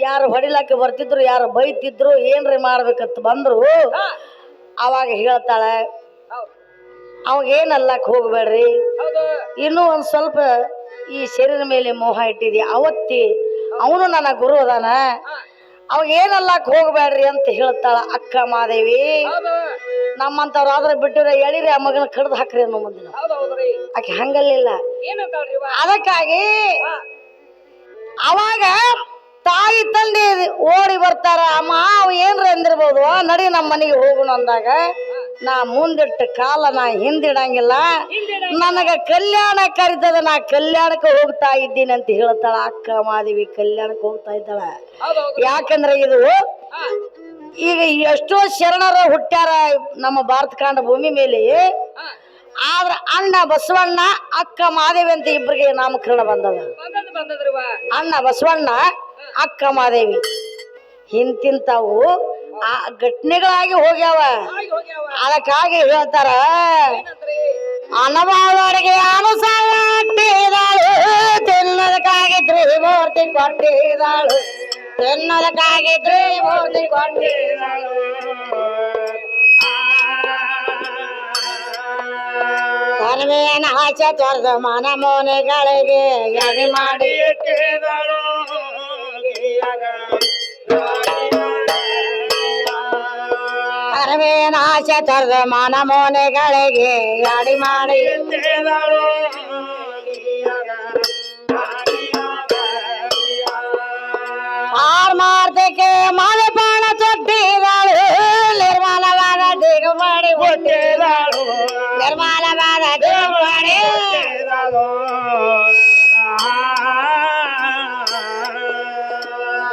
ಯಾರು ಹೊಡಿಲಕ್ಕೆ ಬರ್ತಿದ್ರು, ಯಾರು ಬೈತಿದ್ರು, ಏನ್ರಿ ಮಾಡ್ಬೇಕಂತ ಬಂದ್ರು. ಅವಾಗ ಹೇಳ್ತಾಳೆ, ಅವಾಗ ಏನಲ್ಲಕ್ ಹೋಗ್ಬೇಡ್ರಿ, ಇನ್ನೂ ಒಂದ್ ಸ್ವಲ್ಪ ಈ ಶರೀರ ಮೇಲೆ ಮೋಹ ಇಟ್ಟಿದಿ, ಅವತ್ತಿ ಅವನು ನನ್ನ ಗುರು ಅದಾನ, ಅವಾಗ ಏನಲ್ಲಕ್ ಹೋಗ್ಬೇಡ್ರಿ ಅಂತ ಹೇಳ್ತಾಳ ಅಕ್ಕ ಮಾದೇವಿ. ನಮ್ಮಂತವ್ರು ಆದ್ರೆ ಬಿಟ್ಟಿರ ಎಳಿರಿ ಆ ಮಗನ ಕಡ್ದು ಹಾಕ್ರಿ ಅನ್ನೋ ಮುಂದಿನ ಆಕೆ ಹಂಗಲ್ಲಿಲ್ಲ. ಅದಕ್ಕಾಗಿ ಅವಾಗ ತಾಯಿ ತಂದೆ ಓಡಿ ಬರ್ತಾರ. ಅಮ್ಮ ಅವ್ ಏನ್ರ ಅಂದಿರ್ಬೋದು, ನಡಿ ನಮ್ಮ ಮನೆಗೆ ಹೋಗೋಣ ಅಂದಾಗ ನಾ ಮುಂದಿಟ್ಟ ಕಾಲ ನಾ ಹಿಂದಿಡಂಗಿಲ್ಲ, ನನಗ ಕಲ್ಯಾಣ ಕರಿತದ, ನಾ ಕಲ್ಯಾಣಕ್ಕೆ ಹೋಗ್ತಾ ಇದ್ದೀನಿ ಅಂತ ಹೇಳ್ತಾಳ ಅಕ್ಕ ಮಾದೇವಿ. ಕಲ್ಯಾಣಕ್ಕೆ ಹೋಗ್ತಾ ಇದ್ದಾಳ. ಯಾಕಂದ್ರೆ ಇದು ಈಗ ಎಷ್ಟೋ ಶರಣರ ಹುಟ್ಟ್ಯಾರ ನಮ್ಮ ಭಾರತ ಖಂಡ ಭೂಮಿ ಮೇಲೆ. ಆದ್ರ ಅಣ್ಣ ಬಸವಣ್ಣ ಅಕ್ಕ ಮಾದೇವಿ ಅಂತ ಇಬ್ಬರಿಗೆ ನಾಮಕರಣ ಬಂದದ. ಅಣ್ಣ ಬಸವಣ್ಣ ಅಕ್ಕ ಮಾದೇವಿ ಇಂತಿಂತಾವು ಆ ಘಟನೆಗಳಾಗಿ ಹೋಗ್ಯಾವ. ಅದಕ್ಕಾಗಿ ಹೇಳ್ತಾರ, ಅನವಾದವರಿಗೆ ಅನುಸಾರ ತಿನ್ನೋದಕ್ಕಾಗಿ ತ್ರಿಮೂರ್ತಿ ಕೊಟ್ಟಿದ್ದಾಳು, ತಿನ್ನೋದಕ್ಕಾಗಿ ತ್ರಿಮೂರ್ತಿ ಕೊಟ್ಟಿದ್ದಾಳು. ತನ್ಮೇನ ಆಚೆ ತೊರೆದ ಮನ ಮೋನೆಗಳಿಗೆ ಎಡೆ ಮಾಡಿ ಇಟ್ಟಿದಳು. ತನ್ಮೇನ ಆಚೆ ತೊರೆದ ಮನ ಮೋನೆಗಳಿಗೆ ಎಡೆ ಮಾಡಿ ಇಟ್ಟಿದಳು. ಆರ್ ಮಾರ್ತಕ್ಕೆ ಮಾಲೆ ಬಾಣ ತೊಟ್ಟಿದಳು, ನಿರ್ಮಲವಾದ ದೇಗ ಮಾಡಿ ಕೊಟ್ಟಿದಳು, ನಿರ್ಮಲವಾದ ದೇಗ ಮಾಡಿ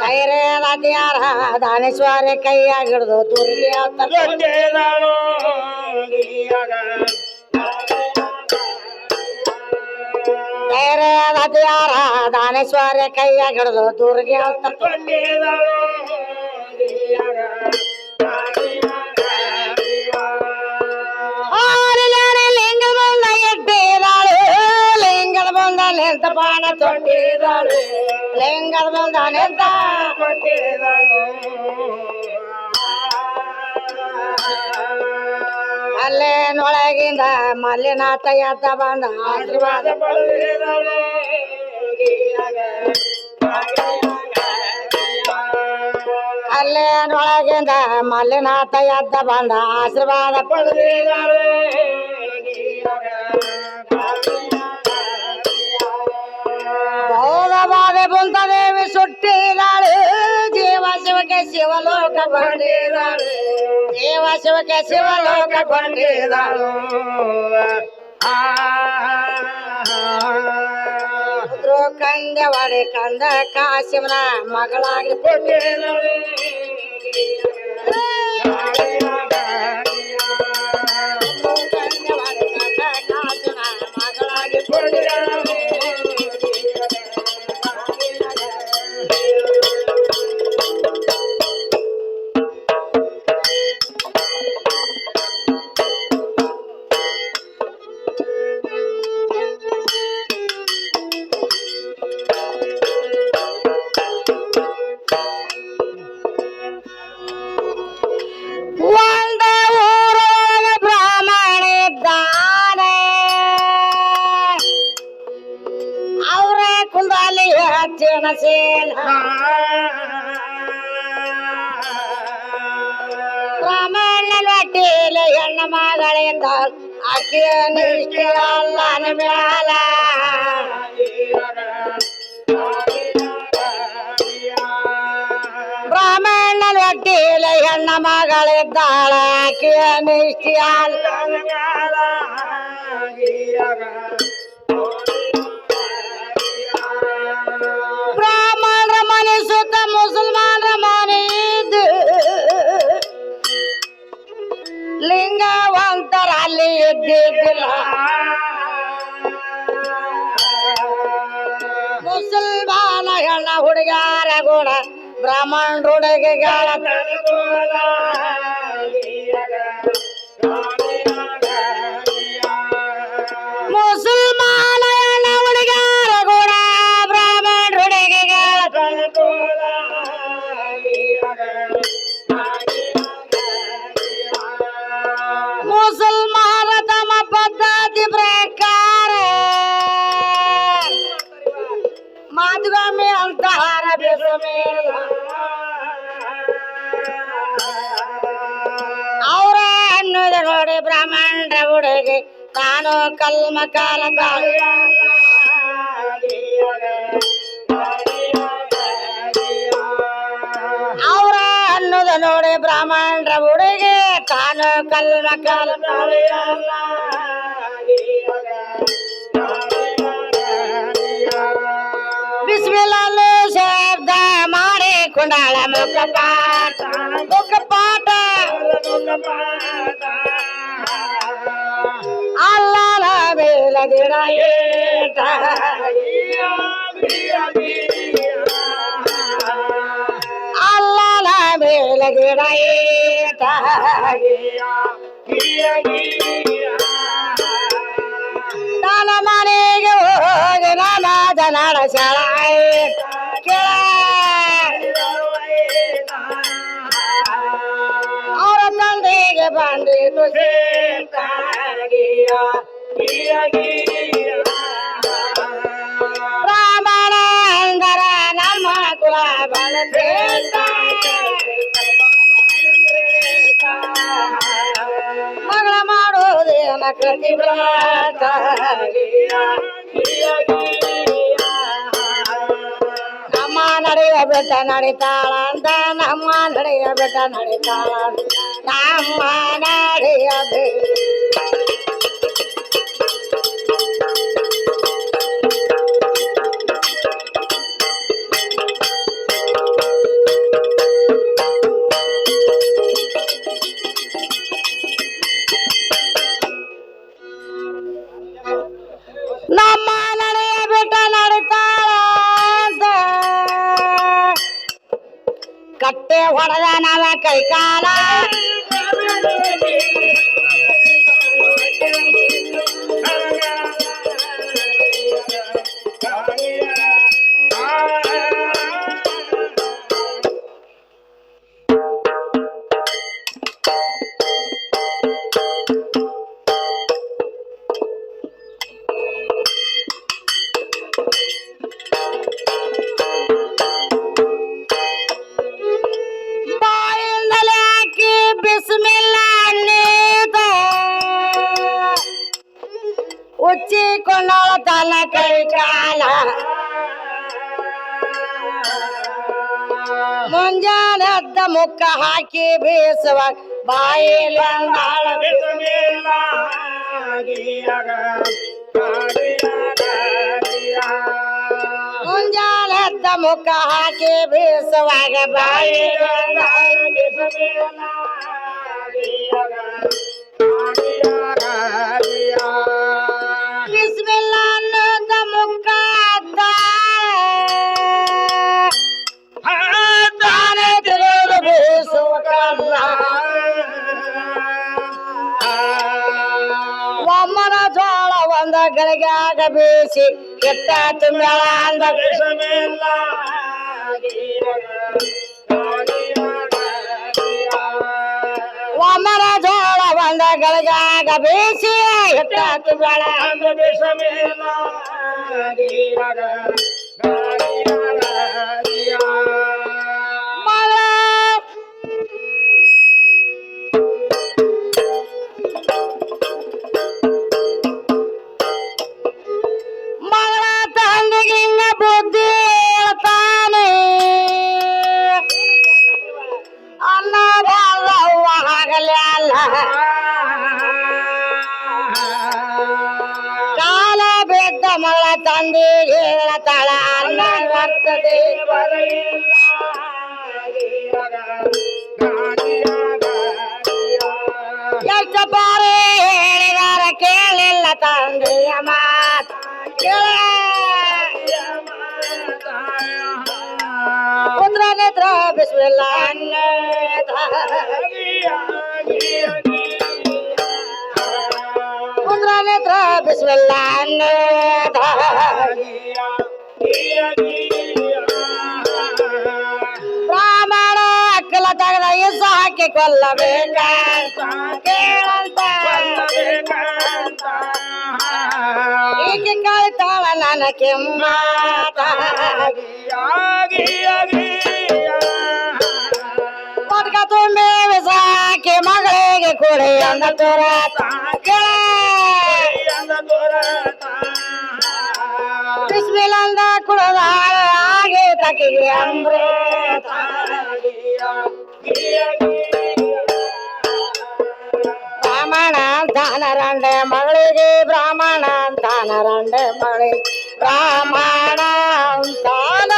ಕೈರೇನದ್ಯಾರ ದಾನೇಶ್ವರ ಕೈಯಾಗಿಡ್ದು ದುರ್ಗಿ ಕೊಟ್ಟಿದಳು. ಕೈರೇನದ್ಯಾರ ದಾನೇಶ್ವರ ಕೈಯಾಗಿಡ್ದು ದುರ್ಗಿ ಕೊಟ್ಟಿದಳು. ಲಿಂಗದ ಬಂದ ಇಟ್ಟಿದಾಳು, ಲಿಂಗದ ಬಂದ ನಿಂತ ಬಾಣ ತೊಟ್ಟಿದಾಳು, ಲಿಂಗದ ಬಂದ ನಿಂತ ಕೊಟ್ಟಿದಾಳು. ಅಲ್ಲೇನೊಳಗಿಂದ ಮಲ್ಲಿನಾಥ ಎದ್ದ ಬಂದ ಆಶೀರ್ವಾದ ಪಡೆದಿದಳು. ಅಲ್ಲೇನೊಳಗಿಂದ ಮಲ್ಲಿನಾಥ ಎದ್ದ ಬಂದ ಆಶೀರ್ವಾದ ಪಡೆದಿದಳು. ಬೌದ್ಧವಾದ ಬುಂದದೇವಿ ಸುಟ್ಟಿದಾಳು, ಜೀವ ಶಿವಕ್ಕೆ ಶಿವಲೋಕ ಕೊಂಡಿದಾಳು, ಜೀವ ಶಿವಕ್ಕೆ ಶಿವಲೋಕ ಕೊಂಡಿದಾಳು. ಕಂದವಾಡಿ ಕಂದ ಕಾಶಿಮನ ಮಗಳಾಗಿ ಕೊಟ್ಟಿದಳು. ಕಂದವಾಡಿ ಕಂದ ಕಾಶಿಮನ ಮಗಳಾಗಿ ಕೊಟ್ಟಿದಳು. ಬ್ರಾಹ್ಮಣನ ಹೊಟ್ಟೆಯಲ್ಲಿ ಹೆಣ್ಣ ಮಗಳಿಂದ ಆಕೆಯ ನಿಷ್ಠೆ ಅಲ್ಲನ ಮ್ಯಾಲ. ಬ್ರಾಹ್ಮಣನ ಹೊಟ್ಟೆಯಲ್ಲಿ ಹೆಣ್ಣ ಮಗಳಿದ್ದಾಳ, ಆಕೆಯ ನಿಷ್ಠೆ ಅಲ್ಲನ ಮ್ಯಾಲ. ಬ್ರಾಹ್ಮಣರ ಮನೆ ಸುತ್ತ ಮುಸಲ್ಮಾನರ ಮನೆ ಇದ್ದು ಲಿಂಗವಂತರ ಅಲ್ಲಿ ಇದ್ದಿದ್ದಿಲ್ಲ. ಮುಸಲ್ಮಾನ ಹೆಣ್ಣ ಹುಡುಗಾರ ಕೂಡ ಬ್ರಾಹ್ಮಣ ಹುಡುಗಿಗಳ ಮುಸಲ್ಮಾನ ಹೆಣ್ಣ ಹುಡುಗಾರ ಕೂಡ ಬ್ರಾಹ್ಮಣ ಹುಡುಗಿಗಳ ಮುಸಲ್ಮಾನ ತಮ್ಮ ಪದ್ಧತಿ ಪ್ರಕಾರ ಮಾತುಗೊಮ್ಮೆ ಅಂತಾರ ಬೇಸಮೇಲ. ಅವರ ಅನ್ನೋದ ನೋಡಿ ಬ್ರಾಹ್ಮಣರ ಹುಡುಗಿ ತಾನು ಕಲ್ಮ ಕಾಲ ನೋಡಿ ಬ್ರಾಹ್ಮಣರ ಹುಡುಗಿ ತಾನು ಕಲ್ಮ ಕಲ್ ಬಿಸ್ಮಿಲ್ಲಲ್ಲಿ ಶಬ್ದ ಮಾಡಿ ಕುಂಡಾಳ ಮುಖಪಾಟ ಮುಖಪಾಟ ಅಲ್ಲಲ ಬೇಲದಿಡ ಏಟ ಅಲ್ಲಲ ಬೇಲಗಿಡ ಏಟ ನನ್ನ ಮನೆಗೆ ಹೋಗಿ ನನ್ನ ಜನರ ಶಾಳ ಕೇಳ ಅವರ ತಂದೆಗೆ ಬಂದಿತು ಬ್ರಾಹ್ಮಣ ಅಂದರ ನಮ್ಮ ಕುಲ ಬಲದೇಶ ಮಗಳ ಮಾಡೋದೇನ ಕೃತಿ ವ್ರತ ನಮ್ಮ ನಡೆಯ ಬೆಟ್ಟ ನಡಿತಾಳ ಅಂತ ನಮ್ಮ ನಡೆಯ ಬೆಟ್ಟ ನಡಿತಾಳ ನಮ್ಮ ನಡೆಯ ನಮ್ಮ ನಡೆಯ ಬೆಟ್ಟ ನಡಿತಾಳ ಅಂತ ಕಟ್ಟೆ ಹೊಡೆದ ನಾವ ಕೈಕಾಲ ಬಾಯಿನಲ್ಲಿ ಹಾಕಿ ಬಿಸ್ಮಿಲ್ಲ ಅನ್ನೀತ ಉಚ್ಚಿಕೊಂಡಳ ತನ್ನ ಕೈ ಕಾಲ ಮುಂಜಾನೆದ್ದ ಮುಕ್ಕ ಹಾಕಿ ಬೀಸುವ ಬಾಯಿಲ್ ಬಂದಾಳ ಮುಂಜಾನೆದ್ದ ಮುಕ್ಕ ಹಾಕಿ ಬೀಸುವಾಗ ಬಾಯಿಲ್ ಬಿಸ್ಮಿಲ್ಲ ಅನ್ನೋದ ಮುಕ್ಕ ತಾನೇ ತಿಳಿದು ಬೀಸುವ ಕಲ್ಲ ಒಮ್ಮನ ಜೋಳ ಒಂದ ಗಳಿಗಾಗ ಬೀಸಿ ಕೆಟ್ಟ ತುಂಬೇಳ ಅಂದ ಒಮ್ಮನ ಜೋಳ ಒಂದ ಗಳಿಗಾಗ ಬೀಸಿ ಕೆಟ್ಟ ತುಂಬೇಳ ಅಂದ ಮಗಳ ತಂದೆಗೆ ಹಿಂಗ ಬುದ್ಧಿ ಹೇಳ್ತಾನೆ ಅನ್ನೋದಲ್ಲ ಆಗಲೇ ಅಲ್ಲ ಕಾಲ ಬಿದ್ದ ಮಗಳ ತಂದೆಗೆ ಹೇಳ್ತಾಳ ಅನ್ನ ಬರ್ತದೆ ಎಷ್ಟು ಬಾರಿ ಹೇಳಿದಾರ ಕೇಳಿಲ್ಲ ತಂದೆಯ ಮಾತ ಪುತ್ರ ನೇತ್ರ ಬಿಸ್ಮಿಲ್ಲ ಪುತ್ರ ನೇತ್ರ ಬಿಸ್ಮಿಲ್ಲ ಬ್ರಾಹ್ಮಣ ಅಕ್ಕಲ ತೆಗೆದ ಇಸ ಹಾಕಿ ಕೊಲ್ಲಬೇಕ ಕೇಳಂತ ಈಕೆ ಕಳಿತಾಳ ನನ್ನ ಕೆಮ್ಮಾತ ಪಟ್ಕ ತುಂಬಿ ವಿಸ ಹಾಕಿ ಮಗಳಿಗೆ ಕೊಡಿ ಅಂದ ತೋರ ಬಿಸ್ಮಿಲ್ಲಂದ ಕುಳದಾಳ ಹಾಗೆ ತಕಿಗೆ ಅಮೃತ ಬ್ರಾಹ್ಮಣ ಅಂತಾನರಂಡೆ ಮಗಳಿಗೆ ಬ್ರಾಹ್ಮಣ ಅಂತಾನರಂಡೆ ಮಗಳಿಗೆ ಬ್ರಾಹ್ಮಣ ಅಂತಾನ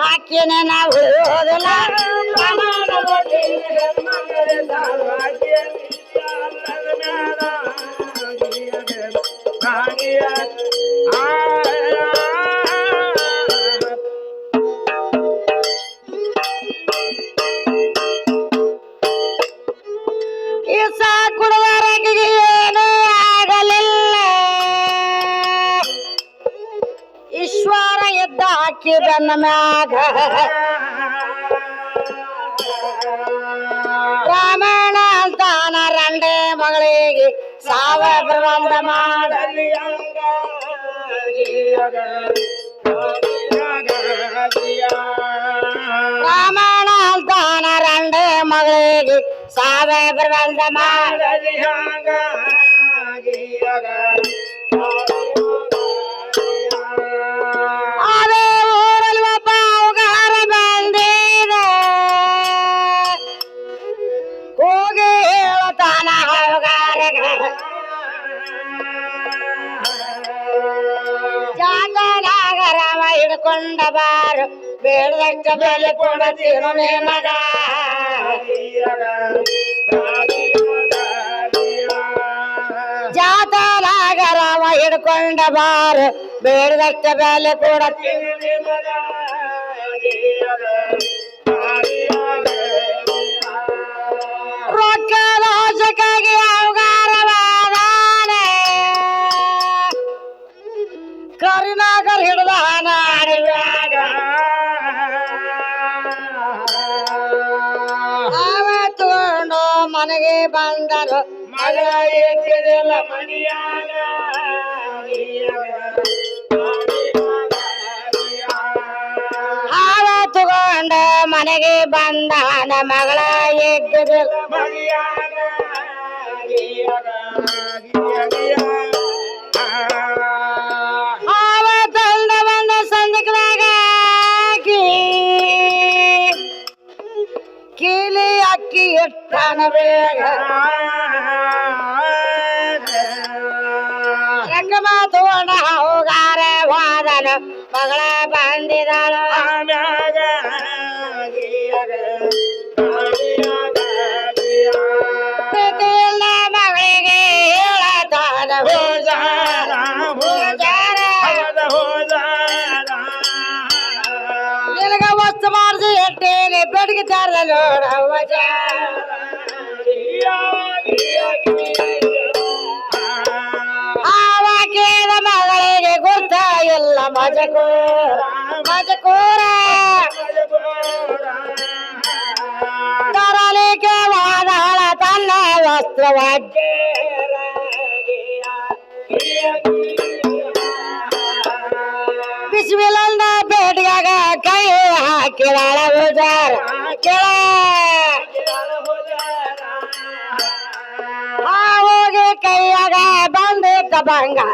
ಹಾಕಿನ ನಾವು ಉಳಿಯೋದಿಲ್ಲ ಇಸ ಕುಡುವರೆಗೆ ಏನೂ ಆಗಲಿಲ್ಲ ಈಶ್ವರ ಎದ್ದ ಹಾಕಿದನ್ನ ಮ್ಯಾಗ ಬ್ರಾಹ್ಮಣ ಅಂತಾನ ರಂಡೆ ಮಗಳಿಗೆ ಸಾವ ಪ್ರಬಂಧ ಮಾಡಲಿ ಬ್ರಾಹ್ಮಣ ಅಂತಾನ ರಂಡೆ ಮಗಳಿಗೆ ಸಾವ ಪ್ರಬಂಧ ಮಾಡಲಿ ಅದೇ ಊರಲ್ಲಿ ಒಬ್ಬ ಅವಗಾರ ಬಂದಿದೆ ಹೋಗಿ ಹೇಳತಾನ ಅವಗಾರಗ ಜಾತನಾಗರವ ಹಿಡ್ಕೊಂಡ ಬಾರು ಬೇಡದಕ್ಕ ಬೆಲೆ ಕೊಡತೀನು ನಿನಗ ಜಾತನಾಗರವ ಹಿಡ್ಕೊಂಡ ಬಾರು ಬೇಡದಕ್ಕ ಬೆಲೆ ಕೊಡತೀನು ನಿನಗ ರೊಕ್ಕ ರೋಜಕ್ಕಾಗಿ ಅವಗಾರವಾದಾನೆ ಕರಿನಾಗರ್ ಹಿಡ್ದಾನ ಅಡವ್ಯಾಗ ಅವ ತಗೊಂಡು ಮನೆಗೆ ಬಂದರು ಮಗಳ ಎದ್ದಿದಿಲ್ಲ ಮನೆಯಾಗ ಹಾವ ತಗೊಂಡ ಮನೆಗೆ ಬಂದಾನ ಮಗಳ ಎದ್ದಿದಿಲ್ಲ ಮನೆಯಾಗ ಹಾವ ತಂದ ಬಂದ ಸಂದಕದಾಗ ಕೀಲಿ ಅಕ್ಕಿ ಇಟ್ಟಾನ ಬೇಗ ರಂಗಮ ತಗೊಂಡ ಹೋಗಾರ ಹೋದನ ಮಗಳ ಬಂದಿದಳು ಪ್ರೀತಿಯಿಂದ ಮಗಳಿಗೆ ಹೇಳತಾನ ನಿನಗ ವಸ್ತು ಮಾಡಿಸಿ ಎಟ್ಟೇನೆ ಬೆಡಗಿ ಚಾರ್ದ ನೋಡವ್ವ ಆವಾಕೇಳ ಮಗಳಿಗೆ ಗುರ್ತ ಇಲ್ಲ ಮಜಕೂರ ಮಜಕೂರ ತರಲಿಕ್ಕೆ ವಾದಾಳ ತನ್ನ ವಸ್ತ್ರವಾಜ್ಯ ಬಿಸಿವಿಲಂದ ಬೇಟಿಯಾಗ ಕೈ ಹಾಕಿದಾಳ ಉಜಾರ ಕೆಳ ಹೋಗಿ ಕೈಯಾಗ ಬಂದಿದ್ದ ಬಂಗಾರ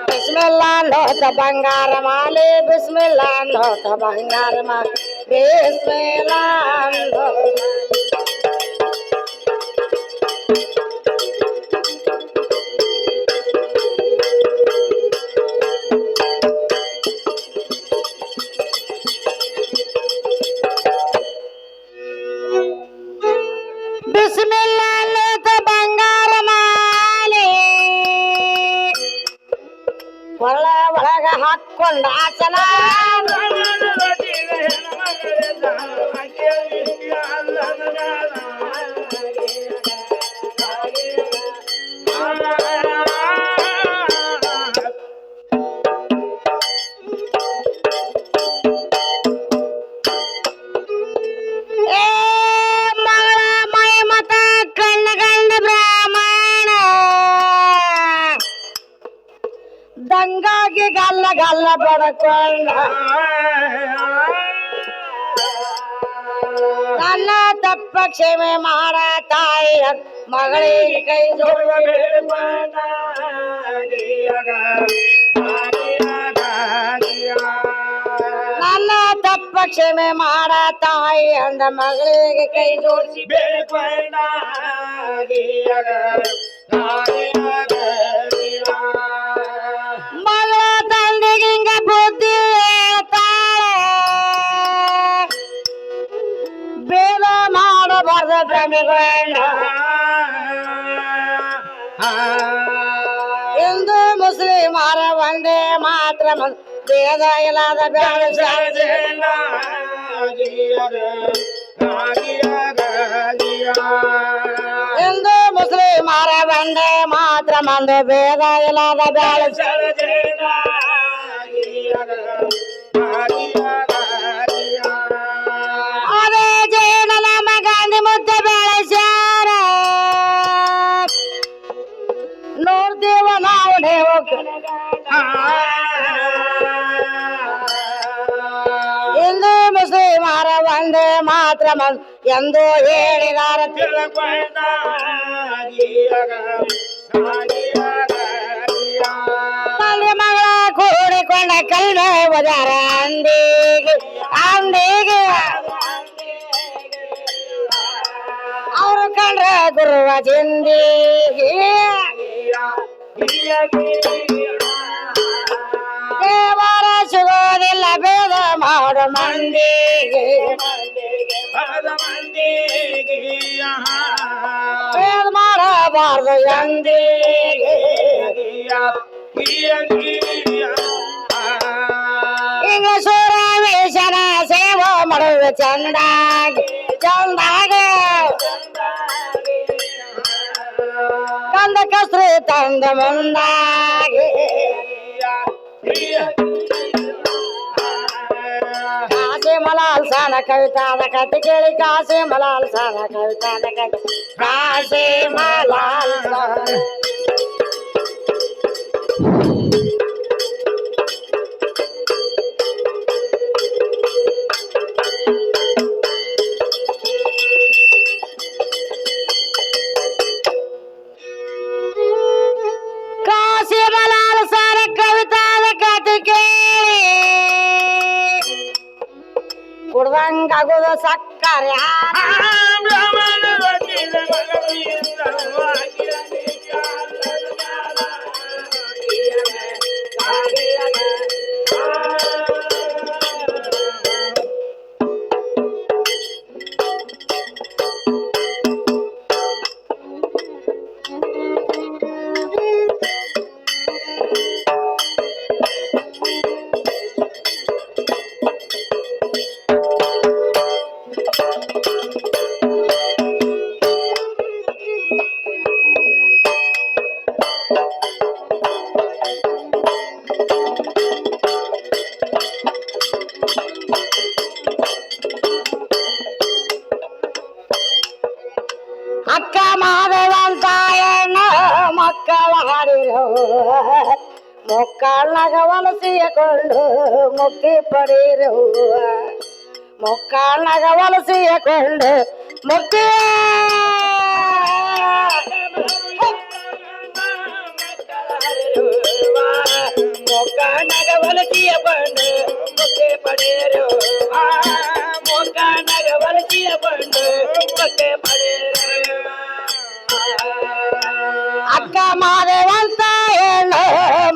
ಬಿಸ್ಮಿಲ್ಲಾ ಅನ್ನೋತ ಬಂಗಾರ ಮಾಲೆ ಬಿಸ್ಮಿಲ್ಲಾ ಅನ್ನೋತ ಬಂಗಾರ ಮಾಲೆ ಬಿಸ್ಮಿಲ್ಲಾ ಅನ್ನೋ ಬಿಸ್ಮಿಲ್ಲಾ ಅನ್ನೋತ ಬಂಗಾರ ಮಾಲೆ ಒಳ ಒಳಗ ಹಾಕೊಂಡ ಆಸನ ಮಗಳ ಗಲ್ಲ ಬಡಕೊಂಡ ನನ್ನ ತಪ್ಪ ಕ್ಷಮೆ ಮಾಡ ತಾಯಿ ಮಗಳಿಗೆ ಕೈ ನನ್ನ ತಪ್ಪ ಕ್ಷಮೆ ಮಾಡ ತಾಯಿ ಅಂದ ಮಗಳಿಗೆ ಕೈ ಜೋಡಿಸಿ ಬೇಡಿಕೊಂಡ ಮಗಳ ತಂದೆಗೆ ಹಿಂಗ ಬುದ್ಧಿ ಹೇಳ್ತಾಳೆ ಬೇಡ ಮಾಡಬಾರ್ದ ಭ್ರಮೆಗಳನ್ನ ಹಿಂದೂ ಮುಸ್ಲಿಮರ ಒಂದೇ ಮಾತ್ರ ಭೇದ ಇಲ್ಲದ ಬೆಳೆಸ ಹಿಂದೂ ಮುಸ್ಲಿಮರ ಒಂದೇ ಮಾತ್ರ ಮಂದು ಭೇದ ಇಲ್ಲದ ಬೆಳೆಸ ಅದೇ ಜೈನ ನಮ್ಮ ಗಾಂಧಿ ಮುದ್ದೆ ಬೆಳೆಸ್ಯಾರ ನೋಡ್ತೀವ ನಾವು ನೀವು ಹಿಂದೂ ಮುಸ್ಲಿಮರ ಒಂದೇ ಮಾತ್ರ ಎಂದು ಹೇಳಿದಾರ ತಂದೆ ಮಗಳ ಕೂಡಿಕೊಂಡ ಕಲ್ಮೆ ಒದಾರ ಅಂದಿಗೆ ಅಂದಿಗೆ ಅವರು ಕಂಡ್ರ ಗುರುವ ಜಿಂದಿಗೆ ದೇವರ ಸಿಗೋದಿಲ್ಲ ಭೇದ ಮಾಡು ಮಂದಿಗೆ ಭೇದ ಮಾಡಬಾರ್ದು ಎಂದಿಗೆ ಈಗ ಸೂರವೇಶನ ಸೇವೆ ಮಾಡುವ ಚಂದಾಗಿ ಚಂದಾಗ ಕಂದ ಕಸ್ರಿ ತಂದ ಮುಂದಾಗಿ ಕಾಸೆ ಮಲಾಲ್ ಸಾನ ಕವಿತಾದ ಕತೆ ಕೇಳಿ ಕಾಸೆ ಮಲಾಲ್ ಸಾನ ಕವಿತಾದ ಕತೆ ಕಾಸೆ ಮಲಾಲ್ ಸಾನ ಕುಡ್ದಂಗಾಗೋದು ಸಕ್ಕರೆ ಅಕ್ಕ ಮಾದೇವಂತ ಎಣ್ಣ ಮಕ್ಕಳ ಹಾಡಿರೋ ಮೊಕ್ಕಳನಾಗ ವಲಸಿಯಕೊಂಡು ಮುಕ್ತಿ ಪಡೀರು ಮೊಕ್ಕಳನಾಗ ವಲಸಿಯಕೊಂಡು ಮುಕ್ತಿ ಮೊಕ್ಕಳನಾಗ ವಲಸಿಯಕೊಂಡು ಮುಕ್ತಿ ಪಡೀರು ಮೊಕ್ಕಳನಾಗ ವಲಸಿಯಕೊಂಡು ಮುಕ್ತಿ ಪಡೀರು ಅಕ್ಕ ಮಾದೇವಂತ ಹೆಣ್ಣು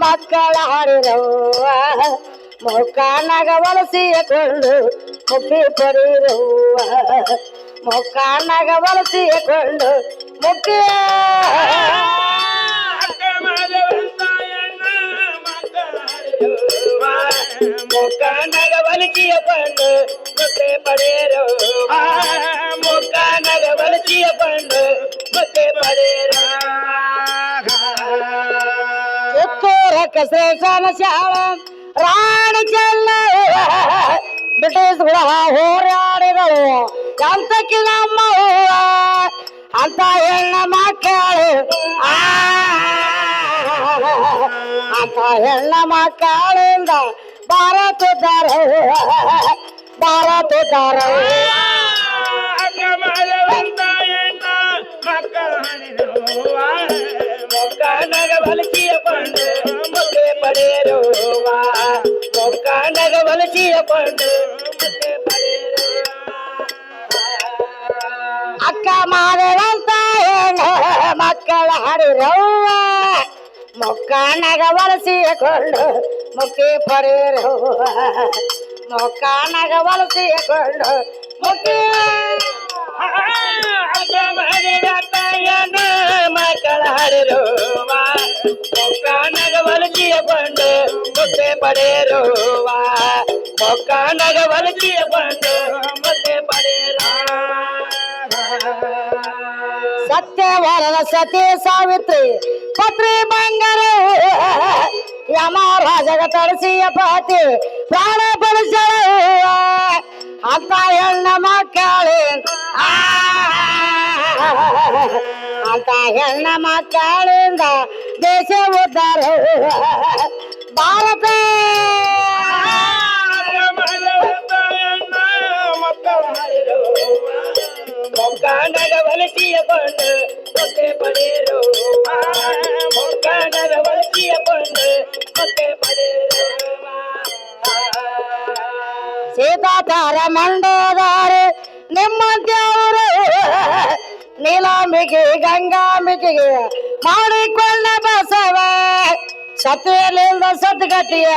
ಮಕ್ಕಳ ಹಾಡಿರುವ ಮೊಕ್ಕನಾಗ ವಲಸಿಯಕೊಂಡು ಮುಕ್ತಿ ಪಡೆಯಿರುವ ಮೊಕ್ಕನಾಗ ವಲಸಿಯಕೊಂಡು ಮುಕ್ತಿ ಮೊಕ್ಕನಾಗ ವಲಸಿಯಕೊಂಡು ಮುಕ್ತಿ ಪಡೆಯಿರುವ ಮೊಕ್ಕನಾಗ ವಲಸಿಯಕೊಂಡು ಮುಕ್ತಿ ಪಡೆಯಿರುವ ಶ್ರೇಷ್ಠನ ಶಾಳ ರಾಣಿ ಚೆಲ್ಲ ಬ್ರಿಟಿಷ್ಗಳ ಹೋರಾಡಿದಳು ಅಂತಕ್ಕೆ ನಮ್ಮ ಅಂತ ಹೆಣ್ಣ ಮಕ್ಕಳು ಅಂತ ಹೆಣ್ಣ ಮಕ್ಕಳಿಂದ ಬಾರತಿದ್ದಾರ ಬಾರತಿದ್ದಾರ ಮೊಕ್ಕನಗ ಬಲಸಿಯ ಕೊಂಡು ಮುಕ್ಕೆ ಪಡೆಯರುವ ಮೊಕ್ಕನಗ ಬಲಸಿಯ ಕೊಂಡು ಮುಕ್ಕೆ ಪಡೆಯರುವ ಅಕ್ಕ ಮಾದೇವಂತ ಹೆಣ್ಣ ಮಕ್ಕಳ ಹಾಡಿರವ್ವ ಮೊಕ್ಕನಗ ಬಳಸಿಕೊಂಡು ಮುಕ್ತಿ ಪಡೆಯರುವ ಮೊಕ್ಕನಗ ಬಳಸಿಕೊಂಡು ಮುಕ್ತಿ ಮಕ್ಕಳ ಹಾಡಿರುವ ಮೊಕ್ಕನಗ ಬಲಸಿಯ ಕೊಂಡು ಮುಕ್ಕೆ ಪಡೆಯರುವ ಮೊಕ್ಕನಗ ಬಲಸಿಯ ಕೊಂಡು ಮುಕ್ಕೆ ಪಡೆಯರುವ ಸತ್ಯವರದ ಸತಿ ಸಾವಿತ್ರಿ ಪತ್ರಿ ಬಂಗಾರ ಯಮರಾಜಗ ತರಿಸಿಯ ಪಾತಿ ಪ್ರಾಣ ಪಡಿಸಳ ಅಂತ ಹೆಣ್ಣ ಮಕ್ಕಳೇ ಅಂತ ಹೆಣ್ಣ ಮಕ್ಕಳಿಂದ ದೇಶ ಉದ್ಧಾರ ಭಾರತ ಮೊಕ್ಕನಗ ಬಲಸಿಯ ಕೊಂಡು ಮುಕ್ಕೆ ಪಡೆಯರುವ ಮೊಕ್ಕನಗ ಬಲಸಿಯ ಕೊಂಡು ಮುಕ್ಕೆ ಪಡೆಯರುವ ಸೀತಾತಾರ ಮಂಡೋದಾರೆ ನಿಮ್ಮಂತ್ಯವರು ನೀಲಾಂಬಿಕೆ ಗಂಗಾಂಬಿಕೆಗೆ ಮಾಡಿಕೊಂಡ ಬಸವ ಸತ್ವೆಲಿಂದ ಸದ್ಗತಿಯ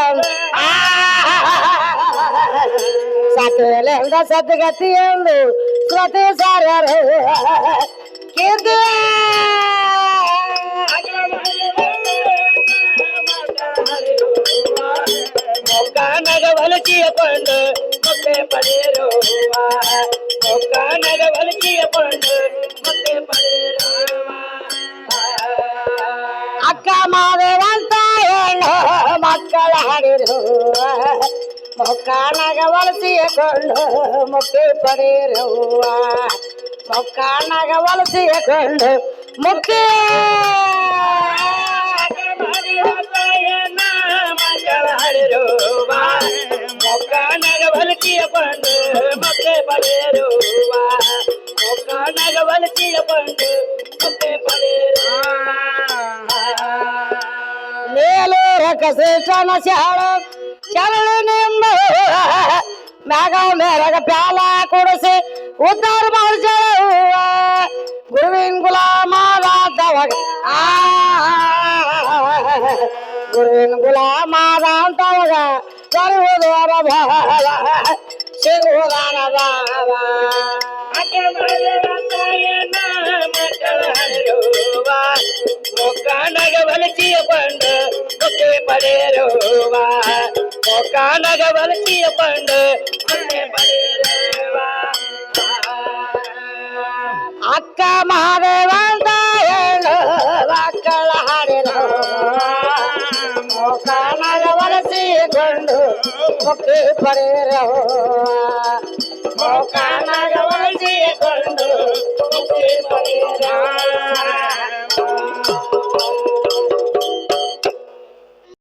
ಸತ್ವೆಲಿಂದ ಸದ್ಗತಿಯೆಂದು ಶ್ರುತಿ ಸಾರ್ಯರು ಕೀರ್ತಿ ಮೊಕ್ಕನಗ ಬಲಸಿಯ ಕೊಂಡು ಮುಕ್ಕೆ ಪಡೆಯರುವ ಮೊಕ್ಕನಗ ಬಲಸಿಯ ಕೊಂಡು ಮುಕ್ಕೆ ಪಡೆಯರುವ ಅಕ್ಕ ಮಾದೇವಂತ ಹೆಣ್ಣು ಮಕ್ಕಳ ಹಾಡಿರು ಮೊಕ್ಕನಗ ಬಳಸಿಕೊಂಡು ಮುಕ್ತಿ ಪಡೆಯಿರುವ ಮೊಕ್ಕನಗ ಬಳಸಿಕೊಂಡು ಮುಕ್ತಿ ಮಕ್ಕಳ ಹಾಡಿರುವ ಮೊಕ್ಕನಗ ಬಲಸಿಯ ಕೊಂಡು ಮುಕ್ಕೆ ಪಡೆಯರುವ ಮೊಕ್ಕನಗ ಬಲಸಿಯ ಕೊಂಡು ಮುಕ್ಕೆ ಪಡೆಯರುವ ಮೇಲೂರ ಕಸೇಶನ ಶಾಳ ಚರಳು ನಿಮ್ಮ ಮ್ಯಾಗ ಮೇರಗ ಪ್ಯಾಲ ಕೊಡಿಸಿ ಉದ್ದಾರ ಮಾಡಿಸಳ ಗುರುವಿನ ಗುಲಾಮಾದವಾಗ ಗುರುವಿನ ಗುಲಾಮಾದವಾಗ ಬರುವುದರ ಭಾವ ಸಿಗುವುದರ ಭಾವ ಮಕ್ಕಳ ಹಾಡಿರುವ ಮೊಕ್ಕನಗ ಬಲಸಿಯ ಕೊಂಡು ಮುಕ್ಕೆ ಪಡೆಯರುವ ಮೊಕ್ಕನಗ ಬಲಸಿಯ ಕೊಂಡು ಮುಕ್ಕೆ ಪಡೆಯರುವ ಅಕ್ಕ ಮಹಾದೇವಂತ ಹೇಳು ಮಕ್ಕಳ ಹಾಡಿರು ಮೊಕ್ಕನಗ ಬಳಸಿಕೊಂಡು ಮುಕ್ತಿ ಪಡೆಯಿರು ಮೊಕ್ಕನಗ ಬಳಸಿಕೊಂಡು ಮುಕ್ತಿ ಪಡೆಯಿರು